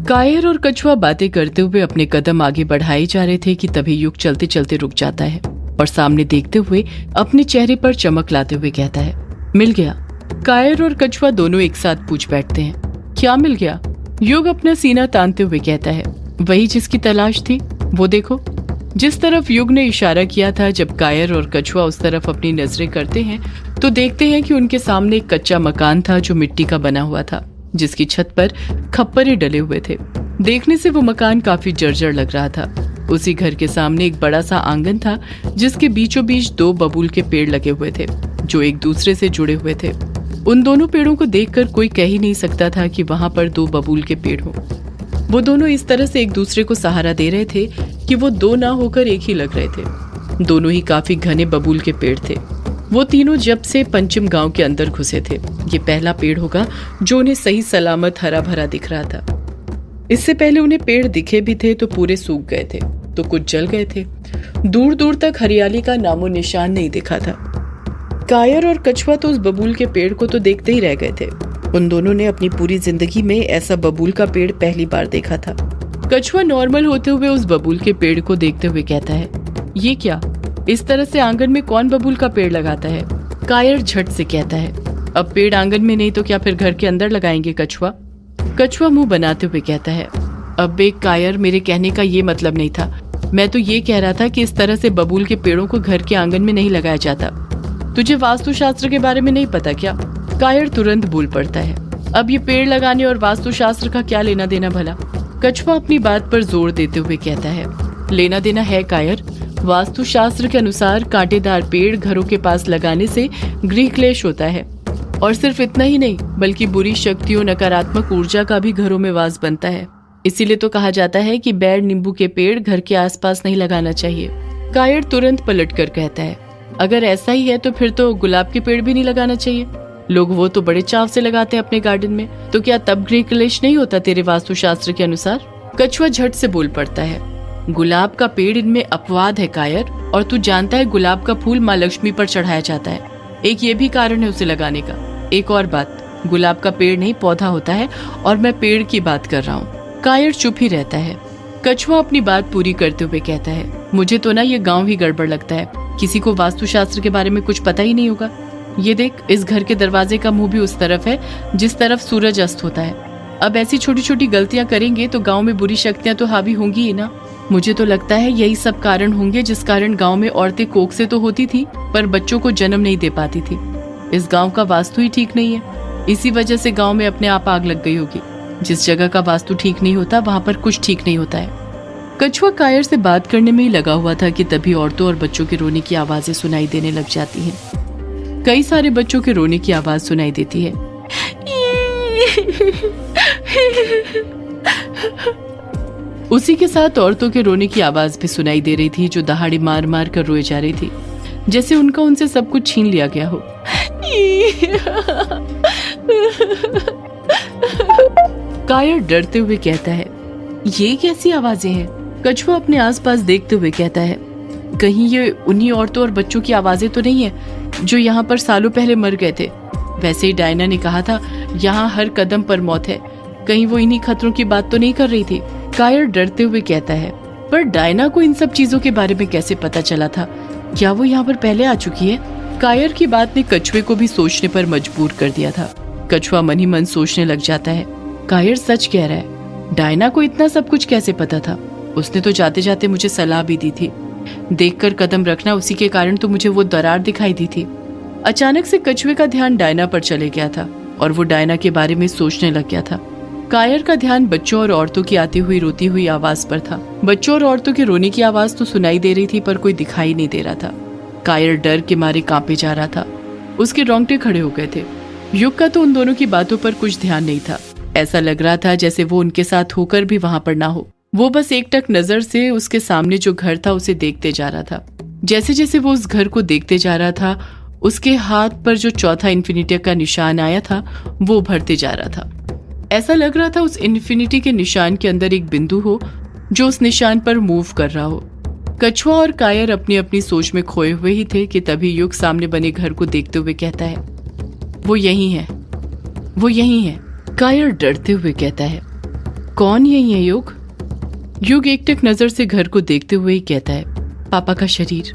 कायर और कछुआ बातें करते हुए अपने कदम आगे बढ़ाए जा रहे थे कि तभी युग चलते चलते रुक जाता है और सामने देखते हुए अपने चेहरे पर चमक लाते हुए कहता है, मिल गया। कायर और कछुआ दोनों एक साथ पूछ बैठते हैं, क्या मिल गया? युग अपना सीना तानते हुए कहता है, वही जिसकी तलाश थी, वो देखो। जिस तरफ युग ने इशारा किया था, जब कायर और कछुआ उस तरफ अपनी नजरें करते हैं तो देखते हैं कि उनके सामने एक कच्चा मकान था जो मिट्टी का बना हुआ था, जिसकी छत पर खप्परे डले हुए थे। देखने से वो मकान काफी जर्जर लग रहा था। उसी घर के सामने एक बड़ा सा आंगन था, जिसके बीचों बीच 2 बबूल के पेड़ लगे हुए थे जो एक दूसरे से जुड़े हुए थे। उन दोनों पेड़ों को देखकर कोई कह ही नहीं सकता था कि वहां पर 2 बबूल के पेड़ हों। वो दोनों इस तरह से एक दूसरे को सहारा दे रहे थे कि वो 2 ना होकर एक ही लग रहे थे। दोनों ही काफी घने बबूल के पेड़ थे। वो तीनों जब से पंचम गांव के अंदर घुसे थे। ये पहला पेड़ होगा जो उन्हें सही सलामत हरा भरा दिख रहा था। इससे पहले उन्हें पेड़ दिखे भी थे तो पूरे सूख गए थे, तो कुछ जल गए थे। दूर दूर तक हरियाली का नामो निशान नहीं दिखा था। कायर और कछुआ तो उस बबूल के पेड़ को तो देखते ही रह गए थे। उन दोनों ने अपनी पूरी जिंदगी में ऐसा बबूल का पेड़ पहली बार देखा था। कछुआ नॉर्मल होते हुए उस बबूल के पेड़ को देखते हुए कहता है, ये क्या? इस तरह से आंगन में कौन बबूल का पेड़ लगाता है? कायर झट से कहता है, अब पेड़ आंगन में नहीं तो क्या फिर घर के अंदर लगाएंगे कछुआ? कछुआ मुंह बनाते हुए कहता है, अब एक कायर, मेरे कहने का ये मतलब नहीं था। मैं तो ये कह रहा था कि इस तरह से बबूल के पेड़ों को घर के आंगन में नहीं लगाया जाता। तुझे वास्तुशास्त्र के बारे में नहीं पता क्या? कायर तुरंत बोल पड़ता है, अब ये पेड़ लगाने और वास्तुशास्त्र का क्या लेना देना भला? कछुआ अपनी बात पर जोर देते हुए कहता है, लेना देना है कायर। वास्तुशास्त्र के अनुसार कांटेदार पेड़ घरों के पास लगाने से गृह क्लेश होता है, और सिर्फ इतना ही नहीं बल्कि बुरी शक्तियों, नकारात्मक ऊर्जा का भी घरों में वास बनता है। इसीलिए तो कहा जाता है कि बैर नींबू के पेड़ घर के आसपास नहीं लगाना चाहिए। कायर तुरंत पलट कर कहता है, अगर ऐसा ही है तो फिर तो गुलाब के पेड़ भी नहीं लगाना चाहिए। लोग वो तो बड़े चाव से लगाते हैं अपने गार्डन में, तो क्या तब गृह क्लेश नहीं होता तेरे वास्तुशास्त्र के अनुसार? कछुआ झट से बोल पड़ता है, गुलाब का पेड़ इनमें अपवाद है कायर, और तू जानता है गुलाब का फूल माँ लक्ष्मी पर चढ़ाया जाता है। एक ये भी कारण है उसे लगाने का। एक और बात, गुलाब का पेड़ नहीं पौधा होता है, और मैं पेड़ की बात कर रहा हूँ। कायर चुप ही रहता है। कछुआ अपनी बात पूरी करते हुए कहता है, मुझे तो ना ये गांव ही गड़बड़ लगता है। किसी को वास्तुशास्त्र के बारे में कुछ पता ही नहीं होगा। ये देख, इस घर के दरवाजे का मुंह भी उस तरफ है जिस तरफ सूरज अस्त होता है। अब ऐसी छोटी छोटी गलतियां करेंगे तो गांव में बुरी शक्तियां तो हावी होंगी ही ना। मुझे तो लगता है यही सब कारण होंगे जिस कारण गांव में औरतें कोख से तो होती थी पर बच्चों को जन्म नहीं दे पाती थी। इस गांव का वास्तु ही ठीक नहीं है। इसी वजह से गांव में अपने आप आग लग गई होगी। जिस जगह का वास्तु ठीक नहीं होता वहां पर कुछ ठीक नहीं होता है। कछुआ कायर से बात करने में ही लगा हुआ था कि तभी औरतों और बच्चों के रोने की आवाजें सुनाई देने लग जाती हैं। कई सारे बच्चों के रोने की आवाज सुनाई देती है। उसी के साथ औरतों के रोने की आवाज भी सुनाई दे रही थी, जो दहाड़ी मार मार कर रोए जा रही थी, जैसे उनका उनसे सब कुछ छीन लिया गया हो। कायर डरते हुए कहता है, ये कैसी आवाजें हैं? कछुआ अपने आसपास देखते हुए कहता है, कहीं ये उन्हीं औरतों और बच्चों की आवाजें तो नहीं है जो यहाँ पर सालों पहले मर गए थे? वैसे ही डायना ने कहा था यहाँ हर कदम पर मौत है। कहीं वो इन्हीं खतरों की बात तो नहीं कर रही थी? कायर डरते हुए कहता है, पर डायना को इन सब चीजों के बारे में कैसे पता चला था? क्या वो यहाँ पर पहले आ चुकी है? कायर की बात ने कछुए को भी सोचने पर मजबूर कर दिया था। कछुआ मन ही मन सोचने लग जाता है, कायर सच कह रहा है। डायना को इतना सब कुछ कैसे पता था? उसने तो जाते जाते मुझे सलाह भी दी थी, देखकर कदम रखना, उसी के कारण तो मुझे वो दरार दिखाई दी थी। अचानक से कछुए का ध्यान डायना पर चले गया था और वो डायना के बारे में सोचने लग गया था। कायर का ध्यान बच्चों और औरतों की आती हुई रोती हुई आवाज पर था। बच्चों और औरतों के रोने की आवाज तो सुनाई दे रही थी पर कोई दिखाई नहीं दे रहा था। कायर डर के मारे कांपे जा रहा था। उसके रोंगटे खड़े हो गए थे। युग का तो उन दोनों की बातों पर कुछ ध्यान नहीं था। ऐसा लग रहा था जैसे वो उनके साथ होकर भी वहां पर ना हो। वो बस एकटक नजर से उसके सामने जो घर था उसे देखते जा रहा था। जैसे जैसे वो उस घर को देखते जा रहा था, उसके हाथ पर जो चौथा इन्फिनिटी का निशान आया था वो उभरते जा रहा था। ऐसा लग रहा था उस इन्फिनिटी के निशान के अंदर एक बिंदु हो जो उस निशान पर मूव कर रहा हो। कछुआ और कायर अपनी अपनी सोच में खोए हुए ही थे कि तभी युग सामने बने घर को देखते हुए कहता है, वो यही है, वो यही है। कायर डरते हुए कहता है, कौन यही है युग? युग एकटक नजर से घर को देखते हुए ही कहता है, पापा का शरीर।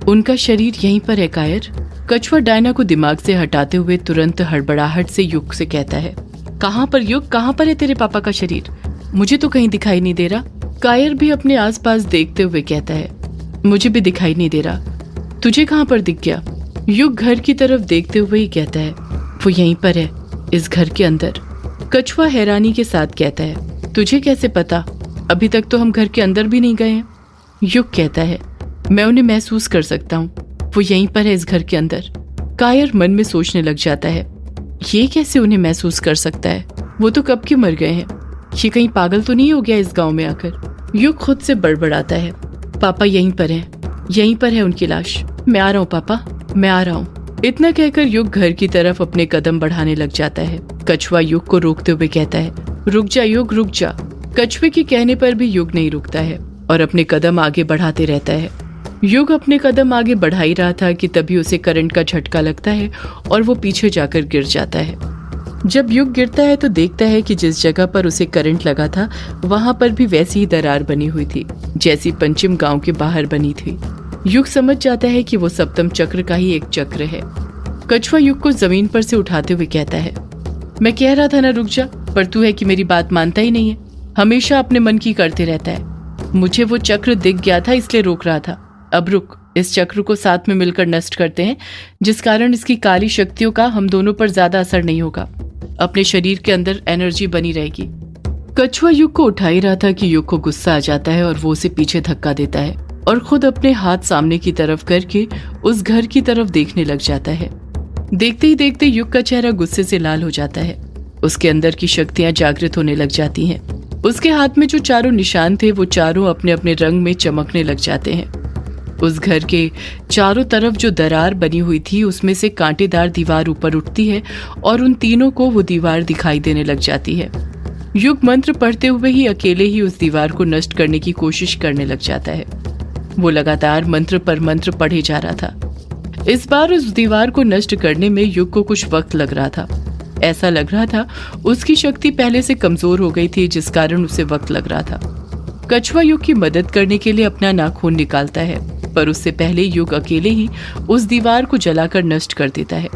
उनका शरीर यहीं पर है कायर। कछुआ डायना को दिमाग से हटाते हुए तुरंत हड़बड़ाहट से युग से कहता है, कहाँ पर युग, कहाँ पर है तेरे पापा का शरीर? मुझे तो कहीं दिखाई नहीं दे रहा। कायर भी अपने आसपास देखते हुए कहता है, मुझे भी दिखाई नहीं दे रहा। तुझे कहाँ पर दिख गया? युग घर की तरफ देखते हुए ही कहता है, वो यहीं पर है, इस घर के अंदर। कछुआ हैरानी के साथ कहता है, तुझे कैसे पता? अभी तक तो हम घर के अंदर भी नहीं गए हैं। युग कहता है, मैं उन्हें महसूस कर सकता हूँ, वो यहीं पर है, इस घर के अंदर। कायर मन में सोचने लग जाता है, ये कैसे उन्हें महसूस कर सकता है? वो तो कब के मर गए हैं। ये कहीं पागल तो नहीं हो गया इस गांव में आकर? युग खुद से बड़बड़ाता है, पापा यहीं पर हैं, यहीं पर है उनकी लाश। मैं आ रहा हूँ पापा, मैं आ रहा हूँ। इतना कहकर युग घर की तरफ अपने कदम बढ़ाने लग जाता है। कछुआ युग को रोकते हुए कहता है, रुक जा युग, रुक जा। कछुए के कहने पर भी युग नहीं रुकता है और अपने कदम आगे बढ़ाते रहता है। युग अपने कदम आगे बढ़ा ही रहा था कि तभी उसे करंट का झटका लगता है और वो पीछे जाकर गिर जाता है। जब युग गिरता है तो देखता है कि जिस जगह पर उसे करंट लगा था वहां पर भी वैसी ही दरार बनी हुई थी जैसी पंचिम गांव के बाहर बनी थी। युग समझ जाता है कि वो सप्तम चक्र का ही एक चक्र है। कछुआ युग को जमीन पर से उठाते हुए कहता है, मैं कह रहा था ना रुक जा, पर तू है कि मेरी बात मानता ही नहीं है, हमेशा अपने मन की करते रहता है। मुझे वो चक्र दिख गया था इसलिए रोक रहा था। अब रुक, इस चक्र को साथ में मिलकर नष्ट करते हैं, जिस कारण इसकी काली शक्तियों का हम दोनों पर ज्यादा असर नहीं होगा। अपने शरीर के अंदर एनर्जी बनी रहेगी। कछुआ युग को उठा ही रहा था कि युग को गुस्सा आ जाता है और वो उसे पीछे धक्का देता है और खुद अपने हाथ सामने की तरफ करके उस घर की तरफ देखने लग जाता है। देखते ही देखते युग का चेहरा गुस्से से लाल हो जाता है। उसके अंदर की शक्तियां जागृत होने लग जाती हैं। उसके हाथ में जो चारों निशान थे वो चारों अपने अपने रंग में चमकने लग जाते हैं। उस घर के चारों तरफ जो दरार बनी हुई थी उसमें से कांटेदार दीवार ऊपर उठती है और उन तीनों को वो दीवार दिखाई देने लग जाती है। युग मंत्र पढ़ते हुए ही अकेले ही उस दीवार को नष्ट करने की कोशिश करने लग जाता है। वो लगातार मंत्र पर मंत्र पढ़े जा रहा था। इस बार उस दीवार को नष्ट करने में युग को कुछ वक्त लग रहा था। ऐसा लग रहा था उसकी शक्ति पहले से कमजोर हो गई थी, जिस कारण उसे वक्त लग रहा था। कछुआ युग की मदद करने के लिए अपना नाखून निकालता है, पर उससे पहले युग अकेले ही उस दीवार को जलाकर नष्ट कर देता है।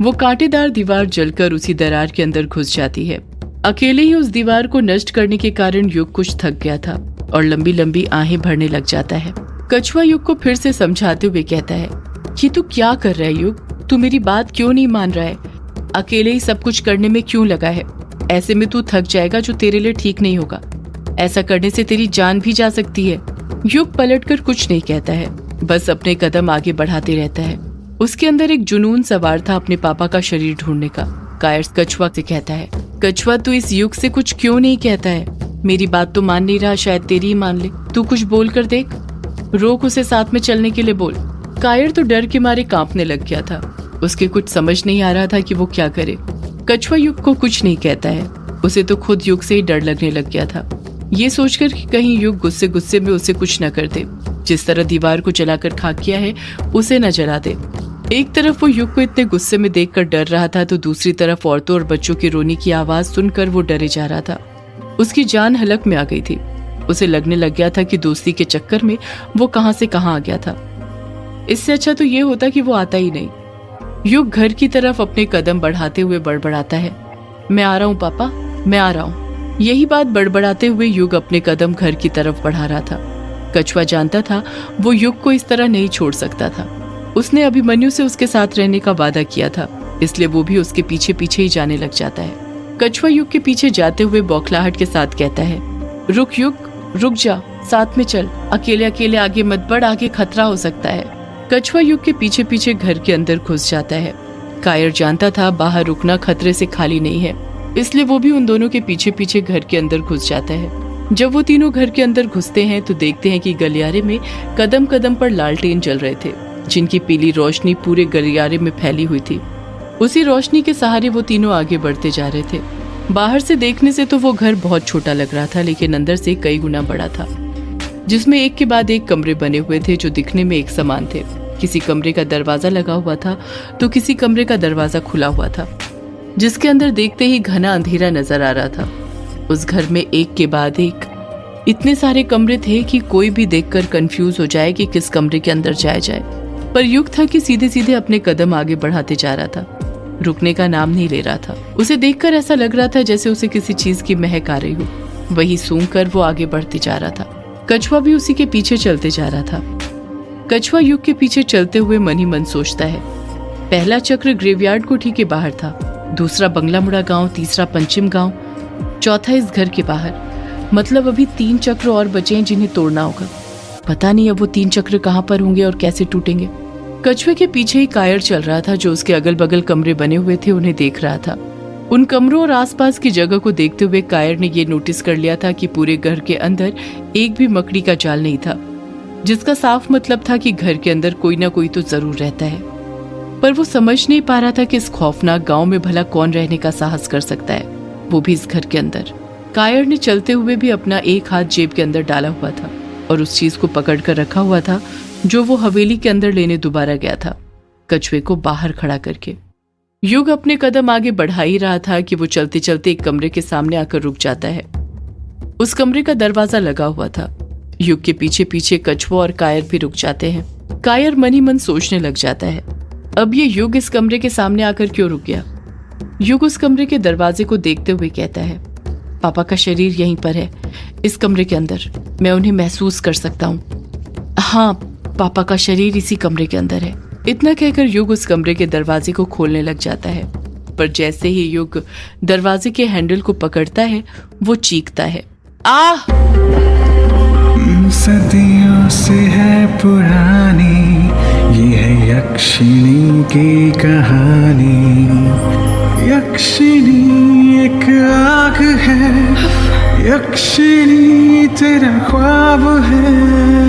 वो कांटेदार दीवार जलकर उसी दरार के अंदर घुस जाती है। अकेले ही उस दीवार को नष्ट करने के कारण युग कुछ थक गया था और लंबी लंबी आहें भरने लग जाता है। कछुआ युग को फिर से समझाते हुए कहता है, ये तू क्या कर रहा है युग? तू मेरी बात क्यों नहीं मान रहा है? अकेले ही सब कुछ करने में क्यों लगा है? ऐसे में तू थक जाएगा, जो तेरे लिए ठीक नहीं होगा। ऐसा करने से तेरी जान भी जा सकती है। युग पलटकर कुछ नहीं कहता है, बस अपने कदम आगे बढ़ाते रहता है। उसके अंदर एक जुनून सवार था अपने पापा का शरीर ढूंढने का। कायर कछुआ से कहता है, कछुआ तू इस युग से कुछ क्यों नहीं कहता है? मेरी बात तो मान नहीं रहा, शायद तेरी ही मान ले। तू कुछ बोल कर देख, रोक उसे साथ में चलने के लिए बोल। कायर तो डर के मारे कांपने लग गया था। उसके कुछ समझ नहीं आ रहा था कि वो क्या करे। कछुआ युग को कुछ नहीं कहता है। उसे तो खुद युग से ही डर लगने लग गया था, ये सोचकर कि कहीं युग गुस्से गुस्से में उसे कुछ न कर दे। जिस तरह दीवार को जलाकर खाक किया है उसे न जला दे। एक तरफ वो युग को इतने गुस्से में देखकर डर रहा था, तो दूसरी तरफ औरतों और बच्चों की रोने की आवाज सुनकर वो डरे जा रहा था। उसकी जान हलक में आ गई थी। उसे लगने लग गया था कि दोस्ती के चक्कर में वो कहां से कहां आ गया था। इससे अच्छा तो ये होता कि वो आता ही नहीं। युग घर की तरफ अपने कदम बढ़ाते हुए बड़बड़ाता है, मैं आ रहा हूँ पापा, मैं आ रहा हूँ। यही बात बड़बड़ाते हुए युग अपने कदम घर की तरफ बढ़ा रहा था। कछुआ जानता था वो युग को इस तरह नहीं छोड़ सकता था। उसने अभिमन्यु से उसके साथ रहने का वादा किया था, इसलिए वो भी उसके पीछे पीछे ही जाने लग जाता है। कछुआ युग के पीछे जाते हुए बौखलाहट के साथ कहता है, रुक युग, रुक जा, साथ में चल। अकेले अकेले आगे मत बढ़, आगे खतरा हो सकता है। कछुआ युग के पीछे पीछे घर के अंदर घुस जाता है। कायर जानता था बाहर रुकना खतरे से खाली नहीं है, इसलिए वो भी उन दोनों के पीछे पीछे घर के अंदर घुस जाता है। जब वो तीनों घर के अंदर घुसते हैं तो देखते हैं कि गलियारे में कदम कदम पर लालटेन जल रहे थे, जिनकी पीली रोशनी पूरे गलियारे में फैली हुई थी। उसी रोशनी के सहारे वो तीनों आगे बढ़ते जा रहे थे। बाहर से देखने से तो वो घर बहुत छोटा लग रहा था, लेकिन अंदर से कई गुना बड़ा था, जिसमें एक के बाद एक कमरे बने हुए थे जो दिखने में एक समान थे। किसी कमरे का दरवाजा लगा हुआ था तो किसी कमरे का दरवाजा खुला हुआ था, जिसके अंदर देखते ही घना अंधेरा नजर आ रहा था। उस घर में एक के बाद एक इतने सारे कमरे थे कि कोई भी देखकर कंफ्यूज हो जाए कि किस कमरे के अंदर जाया जाए। पर युग था कि सीधे सीधे अपने कदम आगे बढ़ाते जा रहा था, रुकने का नाम नहीं ले रहा था। उसे देखकर ऐसा लग रहा था जैसे उसे किसी चीज की महक आ रही हो। वही सूंघकर वो आगे बढ़ते जा रहा था। कछुआ भी उसी के पीछे चलते जा रहा था। कछुआ युग के पीछे चलते हुए मन ही मन सोचता है, पहला चक्र ग्रेवयार्ड कोठी के बाहर था, दूसरा बंगला मुड़ा गांव, तीसरा पंचिम गांव, चौथा इस घर के बाहर। मतलब अभी 3 चक्र और बचे हैं जिन्हें तोड़ना होगा। पता नहीं अब वो 3 चक्र कहाँ पर होंगे और कैसे टूटेंगे। कछुए के पीछे ही कायर चल रहा था, जो उसके अगल बगल कमरे बने हुए थे उन्हें देख रहा था। उन कमरों और आसपास की जगह को देखते हुए कायर ने ये नोटिस कर लिया था कि पूरे घर के अंदर एक भी मकड़ी का जाल नहीं था, जिसका साफ मतलब था कि घर के अंदर कोई ना कोई तो जरूर रहता है। पर वो समझ नहीं पा रहा था कि इस खौफनाक गांव में भला कौन रहने का साहस कर सकता है, वो भी इस घर के अंदर। कायर ने चलते हुए भी अपना एक हाथ जेब के अंदर डाला हुआ था और उस चीज को पकड़ कर रखा हुआ था जो वो हवेली के अंदर लेने दोबारा गया था, कछुए को बाहर खड़ा करके। युग अपने कदम आगे बढ़ा ही रहा था कि वो चलते चलते एक कमरे के सामने आकर रुक जाता है। उस कमरे का दरवाजा लगा हुआ था। युग के पीछे पीछे कछुआ और कायर भी रुक जाते हैं। कायर मन ही मन सोचने लग जाता है, अब ये युग इस कमरे के सामने आकर क्यों रुक गया। युग उस कमरे के दरवाजे को देखते हुए कहता है, पापा का शरीर यहीं पर है, इस कमरे के अंदर। मैं उन्हें महसूस कर सकता हूँ। हाँ, पापा का शरीर इसी कमरे के अंदर है। इतना कहकर युग उस कमरे के दरवाजे को खोलने लग जाता है, पर जैसे ही युग दरवाजे के हैंडल को पकड़ता है वो चीखता है, आह! सदियों से है पुरानी ये है यक्षिणी की कहानी। यक्षिणी एक आग है, यक्षिणी तेरा ख्वाब है।